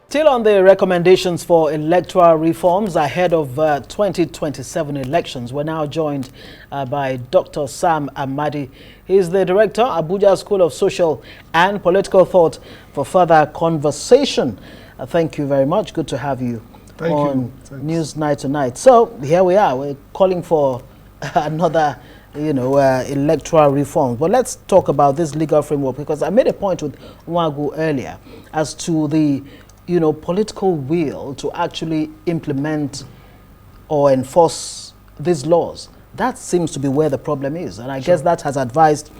Still on the recommendations for electoral reforms ahead of 2027 elections, we're now joined by Dr. Sam Amadi. He is the director, Abuja School of Social and Political Thought, for further conversation. Thank you very much. Good to have you on News Night tonight. So here we are. We're calling for another electoral reform. But let's talk about this legal framework, because I made a point with Nwagu earlier as to the political will to actually implement or enforce these laws. That seems to be where the problem is. And I guess that has advised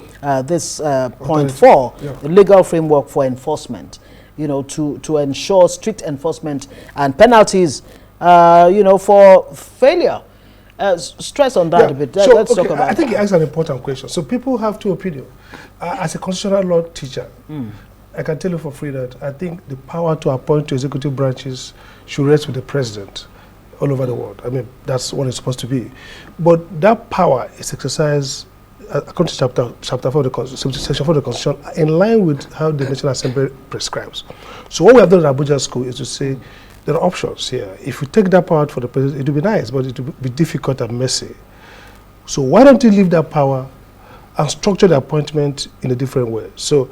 this point 4, the legal framework for enforcement, to ensure strict enforcement and penalties, for failure. Stress on that a bit. Let's talk about I think you asked an important question. So people have two opinions. As a constitutional law teacher, I can tell you for free that I think the power to appoint to executive branches should rest with the president all over the world. I mean, that's what it's supposed to be. But that power is exercised according to chapter 4 of the Constitution, section 4 of the Constitution, in line with how the National Assembly prescribes. So what we have done at Abuja School is to say there are options here. If we take that power out for the president, it would be nice, but it would be difficult and messy. So why don't you leave that power and structure the appointment in a different way? So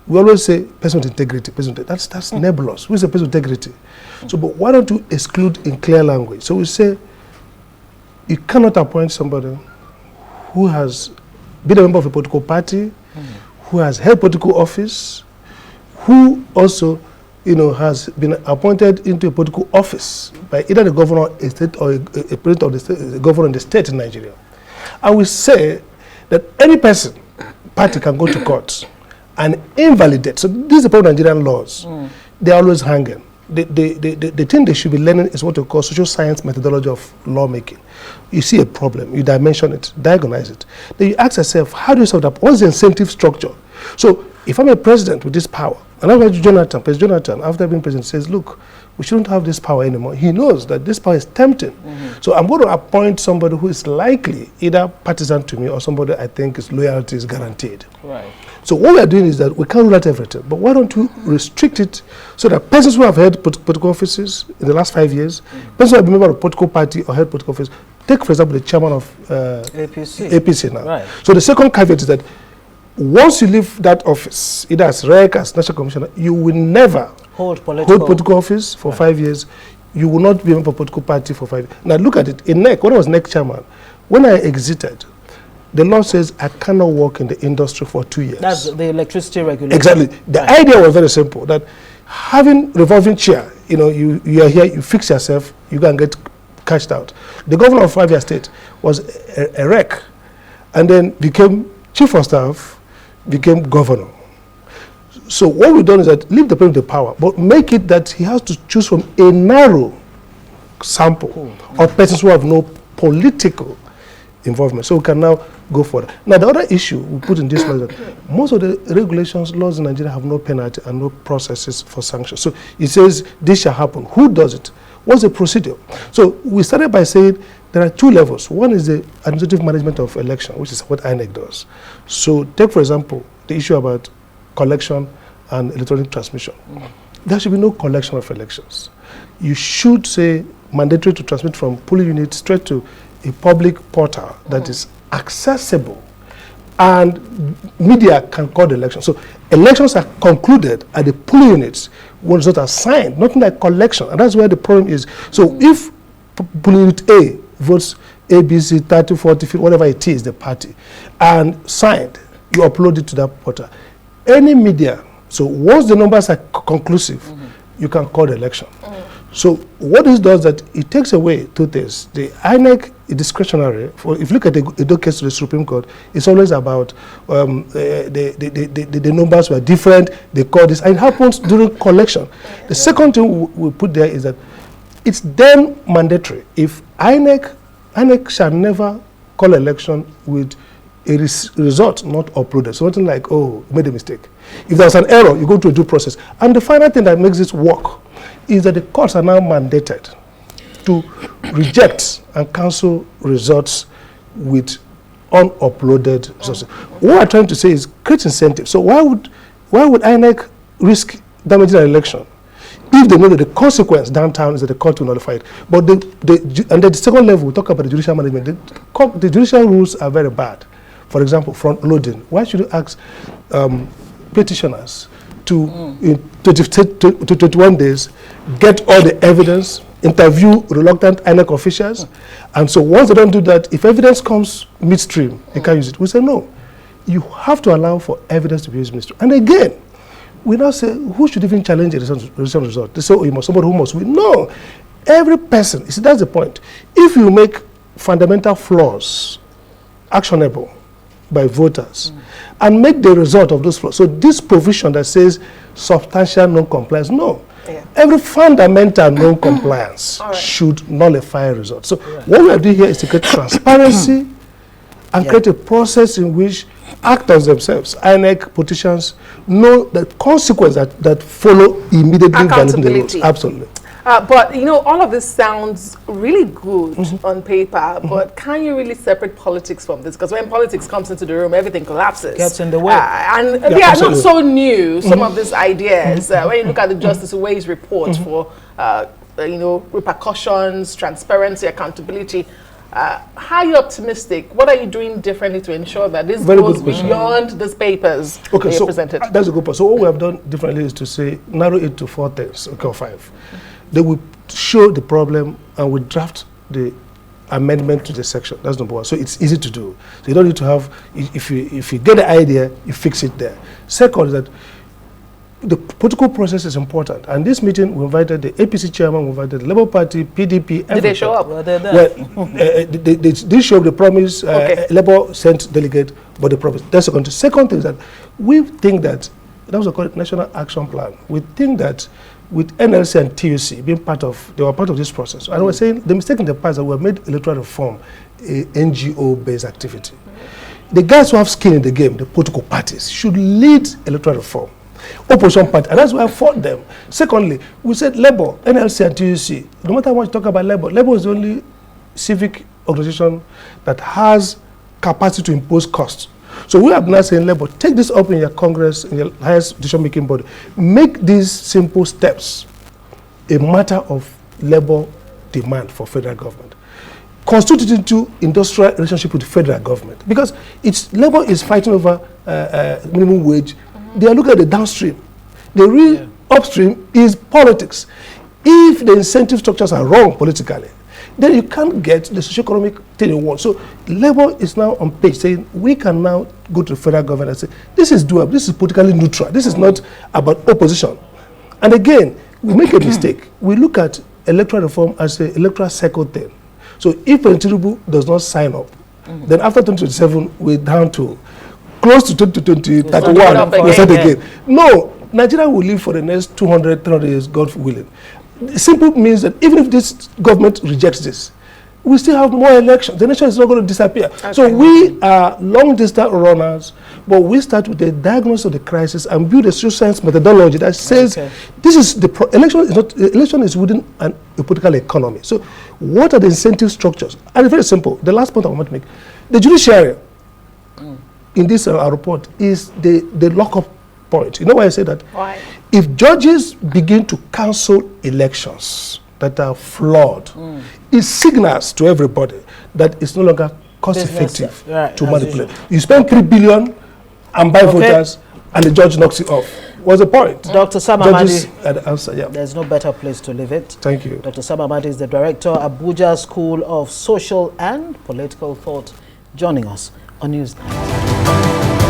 we always say person with integrity, that's nebulous. Who is a person with integrity? So, but why don't you exclude in clear language? So we say you cannot appoint somebody who has been a member of a political party, who has held political office, who also, has been appointed into a political office by either the governor of a state or a president of the state, the governor in the state in Nigeria. I will say that any party can go to court and invalidate. So this is the problem of Nigerian laws. They're always hanging. The thing they should be learning is what we call social science methodology of lawmaking. You see a problem, you dimension it, diagnose it. Then you ask yourself, how do you solve that? What's the incentive structure? So if I'm a president with this power, and I'm President Jonathan, after being president, says, look, we shouldn't have this power anymore. He knows that this power is tempting. So I'm going to appoint somebody who is likely either partisan to me or somebody I think his loyalty is guaranteed. Right. So what we are doing is that we can't rule out everything, but why don't we restrict it so that persons who have held political offices in the last 5 years, persons who have been a member of a political party or held political office, take for example the chairman of APC now. Right. So the second caveat is that once you leave that office, either as REC, as National Commissioner, you will never hold political office for 5 years. You will not be a member of a political party for 5 years. Now look at it. In NEC, when I was NEC chairman, when I exited, the law says I cannot work in the industry for 2 years. That's the electricity regulation. Exactly. The idea was very simple, that having revolving chair, you are here, you fix yourself, you can get cashed out. The governor of Abia State was a REC, and then became chief of staff, became governor. So what we've done is that leave the president the power, but make it that he has to choose from a narrow sample of persons who have no political involvement. So we can now go further. Now the other issue we put in this law is that most of the regulations, laws in Nigeria have no penalty and no processes for sanctions. So it says this shall happen. Who does it? What's the procedure? So we started by saying there are 2 levels. One is the administrative management of election, which is what INEC does. So take, for example, the issue about collection and electronic transmission. There should be no collection of elections. You should say mandatory to transmit from polling units straight to a public portal that is accessible, and media can call the election. So elections are concluded at the polling units when results are signed, nothing like collection, and that's where the problem is. So if polling unit A votes ABC 30, 40, 50, whatever it is, the party, and signed, you upload it to that portal. Any media, so once the numbers are conclusive, you can call the election. So what this does that it takes away 2 things. The INEC is discretionary. If you look at the case to the Supreme Court, it's always about the numbers were different, they call this, and it happens during collection. The second thing we put there is that it's then mandatory. If INEC shall never call election with a result not uploaded. Something like, oh, you made a mistake. If there's an error, you go to a due process. And the final thing that makes this work is that the courts are now mandated to reject and cancel results with unuploaded resources. What I'm trying to say is create incentive. So why would INEC risk damaging an election if they know that the consequence downtown is that the court will nullify it. But and then the second level, we talk about the judicial management. The judicial rules are very bad. For example, front loading. Why should you ask petitioners to, in 21 days, get all the evidence, interview reluctant INEC officials, and so once they don't do that, if evidence comes midstream, they can't use it. We say no. You have to allow for evidence to be used midstream. And again, we now say, who should even challenge a result? They say, oh, you must, somebody who must win. No. Every person, you see, that's the point. If you make fundamental flaws actionable by voters and make the result of those flaws, so this provision that says substantial non-compliance, no. Yeah. Every fundamental non-compliance should nullify results. So what we are doing here is to create transparency and create a process in which actors themselves, INEC, politicians, know the consequences that follow immediately violating the rules. Absolutely. But, you know, all of this sounds really good on paper, but can you really separate politics from this? Because when politics comes into the room, everything collapses. Gets in the way. And they are not so new, some of these ideas. When you look at the Justice Ways report for, you know, repercussions, transparency, accountability, how are you optimistic? What are you doing differently to ensure that this goes beyond these papers that you presented? That's a good point. So what we have done differently is to say, narrow it to 4 things, or 5. They will show the problem and we draft the amendment to the section. That's number 1. So it's easy to do. So you don't need to have, if you get the idea, you fix it there. Second is that the political process is important. And this meeting, we invited the APC chairman, we invited the Labour Party, PDP. Did they show up? Well, they did show up, the promise, Labour sent delegate, but the promise. That's the second thing is that we think that, that was called National Action Plan. We think that with NLC and TUC being they were part of this process. And we're saying the mistake in the past that we have made electoral reform a NGO-based activity. The guys who have skin in the game, the political parties, should lead electoral reform. Opposition party, and that's why I fought them. Secondly, we said Labour, NLC and TUC, no matter what you talk about Labour, Labour is the only civic organization that has capacity to impose costs. So we have now saying, Labour, take this up in your Congress, in your highest decision-making body. Make these simple steps a matter of Labour demand for federal government. Constitute it into industrial relationship with the federal government. Because Labour is fighting over minimum wage. They are looking at the downstream. The real upstream is politics. If the incentive structures are wrong politically, then you can't get the socio-economic thing you want. So Labour is now on page saying we can now go to the federal government and say this is doable, this is politically neutral, this is not about opposition. And again, we make a mistake. We look at electoral reform as an electoral cycle thing. So if President Tinubu does not sign up, then after 2027 we're down to close to 2031 we'll start again. No, Nigeria will live for the next 200, 300 years, God willing. Simple means that even if this government rejects this, we still have more elections. The nation is not going to disappear. Okay. So we are long-distance runners, but we start with the diagnosis of the crisis and build a social science methodology that says this is the election is within a political economy. So what are the incentive structures? And it's very simple. The last point I want to make, the judiciary in this our report is the lock-up point. You know why I say that? Why? If judges begin to cancel elections that are flawed, it signals to everybody that it's no longer cost-effective to manipulate. You spend 3 billion and buy voters, and the judge knocks it off. What's the point? Dr. Sam Amadi, there's no better place to leave it. Thank you. Dr. Sam Amadi is the director, Abuja School of Social and Political Thought, joining us on Newsnight.